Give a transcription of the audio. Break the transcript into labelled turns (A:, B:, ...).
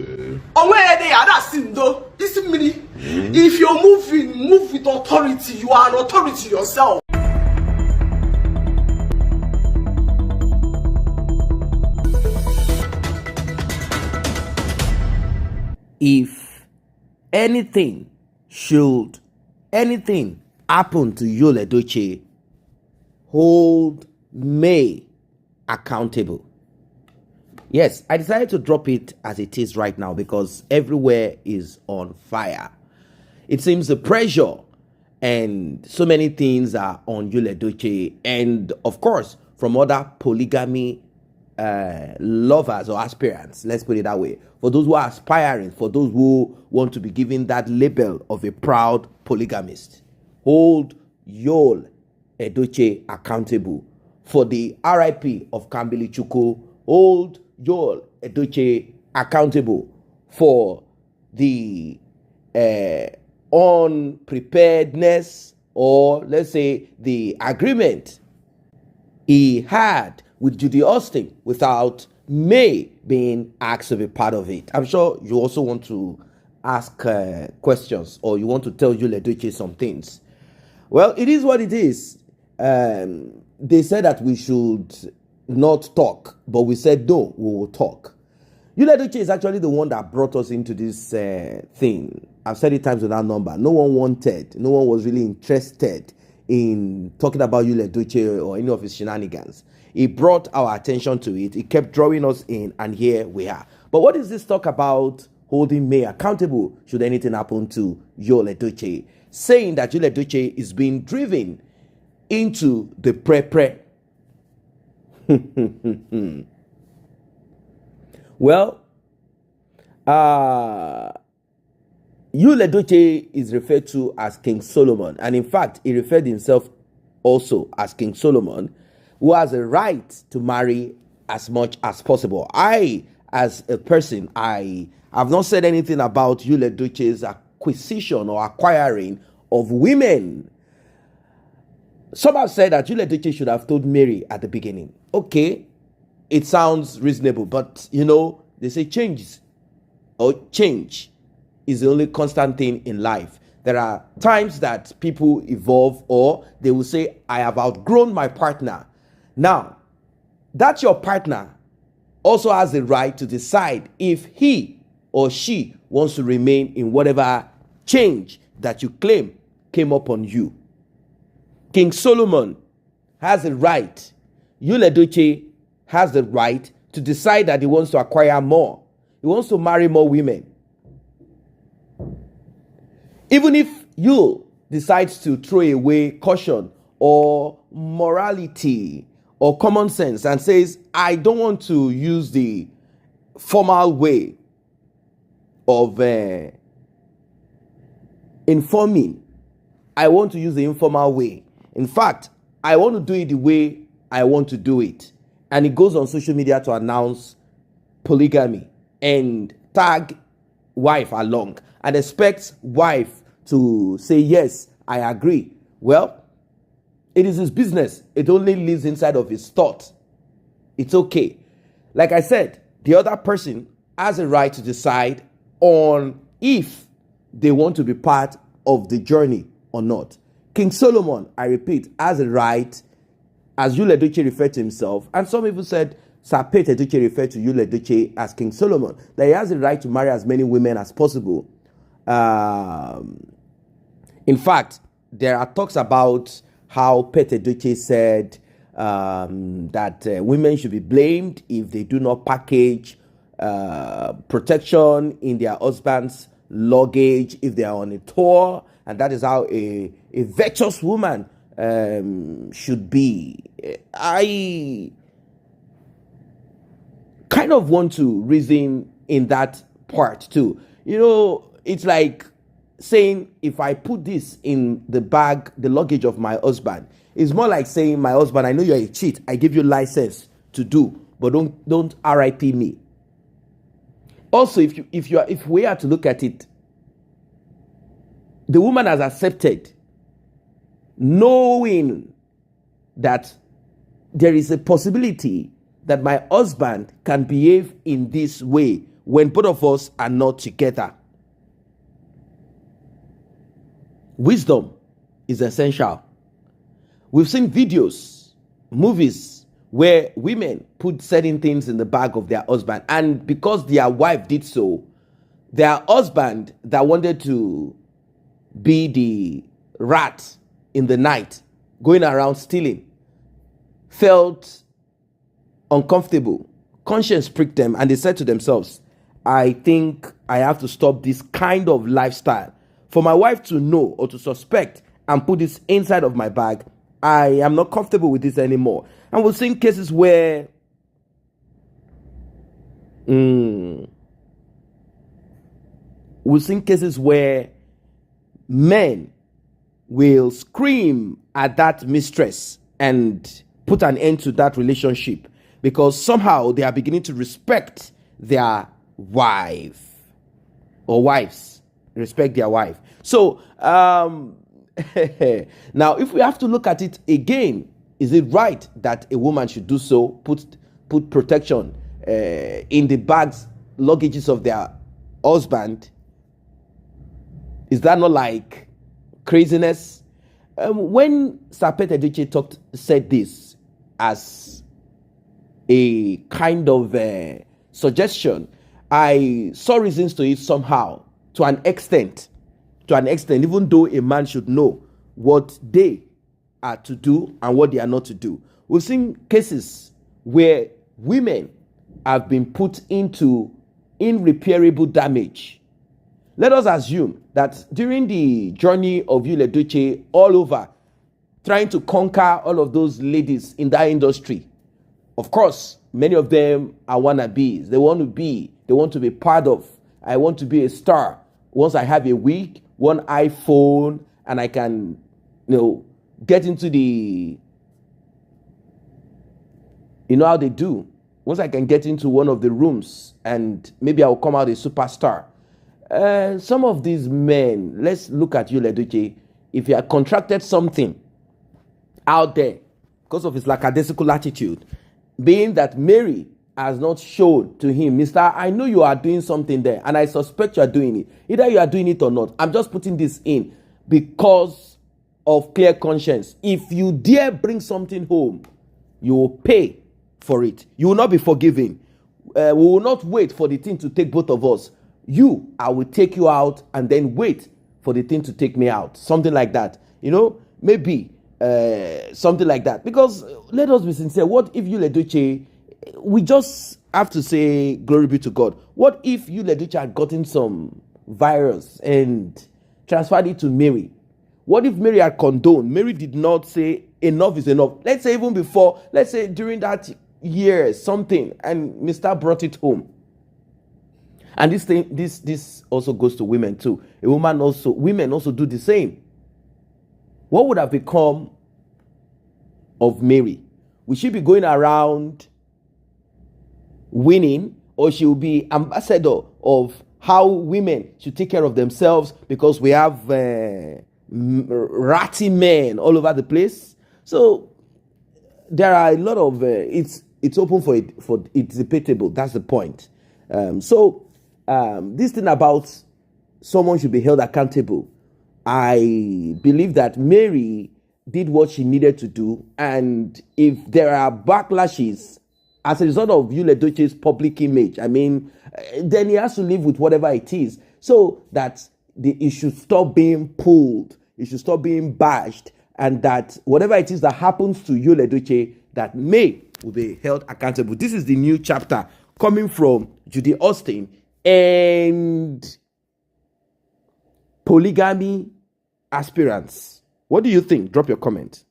A: On where they are, that's it though. Listen me. If you're moving, move with authority. You are an authority yourself.
B: If anything happen to you, Edochie, hold May accountable. Yes, I decided to drop it as it is right now because everywhere is on fire. It seems the pressure and so many things are on you, Edochie, and of course from other polygamy lovers or aspirants, let's put it that way. For those who are aspiring, for those who want to be given that label of a proud polygamist, hold Yul Edochie accountable for the RIP of Kambili Chukwu. Hold Yul Edochie accountable for the unpreparedness, or let's say the agreement he had with Judy without May being asked to be part of it. I'm sure you also want to ask questions, or you want to tell Yul Edochie some things. Well, it is what it is. They said that we should not talk, but we said no, we will talk. Yul Edochie is actually the one that brought us into this thing. I've said it times without number. No one was really interested in talking about Yul Edochie or any of his shenanigans. He brought our attention to it. He kept drawing us in, and here we are. But what is this talk about holding May accountable should anything happen to Yul Edochie? Saying that Yul Edochie is being driven into the pre-pre. Well, Yul Edochie is referred to as King Solomon, and in fact, he referred himself also as King Solomon, who has a right to marry as much as possible. I, as a person, I have not said anything about Yul Edochie's acquisition or acquiring of women. Some have said that Yul Edochie should have told Mary at the beginning. Okay, it sounds reasonable, but you know, they say change is the only constant thing in life. There are times that people evolve, or they will say, I have outgrown my partner. Now, that your partner also has the right to decide if he or she wants to remain in whatever change that you claim came upon you. King Solomon has the right. Yul Edochie has the right to decide that he wants to acquire more. He wants to marry more women. Even if Yul decides to throw away caution or morality or common sense and says, I don't want to use the formal way of informing. I want to use the informal way. In fact, I want to do it the way I want to do it. And he goes on social media to announce polygamy and tag wife along and expects wife to say, yes, I agree. Well, it is his business. It only lives inside of his thought. It's okay. Like I said, the other person has a right to decide on if they want to be part of the journey or not. King Solomon, I repeat, has a right, as Yul Edochie referred to himself, and some even said Sir Pete Edochie referred to Yul Edochie as King Solomon, that he has a right to marry as many women as possible. In fact, there are talks about how Pete Edochie said that women should be blamed if they do not package protection in their husband's luggage if they are on a tour, and that is how a virtuous woman should be. I kind of want to reason in that part too. You know, it's like saying if I put this in the bag, the luggage of my husband, it's more like saying, my husband, I know you're a cheat. I give you license to do, but don't RIP me. Also, if we are to look at it, the woman has accepted, knowing that there is a possibility that my husband can behave in this way when both of us are not together. Wisdom is essential. We've seen videos, movies, where women put certain things in the bag of their husband, and because their wife did so, their husband that wanted to be the rat in the night, going around stealing, felt uncomfortable. Conscience pricked them, and they said to themselves, I think I have to stop this kind of lifestyle. For my wife to know or to suspect and put this inside of my bag, I am not comfortable with this anymore. And we've seen cases where men will scream at that mistress and put an end to that relationship because somehow they are beginning to respect their wife, or wives respect their wife. So now if we have to look at it again, is it right that a woman should do so, put protection in the bags, luggages of their husband? Is that not like craziness? When Sapet Edochie said this as a kind of suggestion, I saw reasons to it somehow, to an extent, even though a man should know what they are to do and what they are not to do. We've seen cases where women have been put into irreparable damage. Let us assume that during the journey of Edochie all over, trying to conquer all of those ladies in that industry, of course, many of them are wannabes. They want to be part of. I want to be a star. Once I have a wig, one iPhone, and I can, get into the, how they do. Once I can get into one of the rooms and maybe I'll come out a superstar. Some of these men, let's look at you, Edochie. If you have contracted something out there because of his lackadaisical attitude, being that Mary has not shown to him, Mister, I know you are doing something there, and I suspect you are doing it. Either you are doing it or not. I'm just putting this in because of clear conscience. If you dare bring something home, you will pay for it. You will not be forgiven. We will not wait for the thing to take both of us. I will take you out and then wait for the thing to take me out. Something like that. Maybe something like that. Because let us be sincere. What if Edochie, we just have to say glory be to God. What if Edochie had gotten some virus and transferred it to Mary? What if Mary had condoned? Mary did not say enough is enough. Let's say even before, let's say during that year, something, and Mr. brought it home. And this also goes to women too. Women also do the same. What would have become of Mary? Will she be going around winning, or she will be ambassador of how women should take care of themselves because we have ratty men all over the place? So there are a lot of it's open for it's debatable. That's the point. This thing about someone should be held accountable, I believe that Mary did what she needed to do, and if there are backlashes as a result of Edochie's public image, then he has to live with whatever it is, so that it should stop being pulled, it should stop being bashed, and that whatever it is that happens to Edochie, that May will be held accountable. This is the new chapter coming from Judy Austin and polygamy aspirants. What do you think? Drop your comment.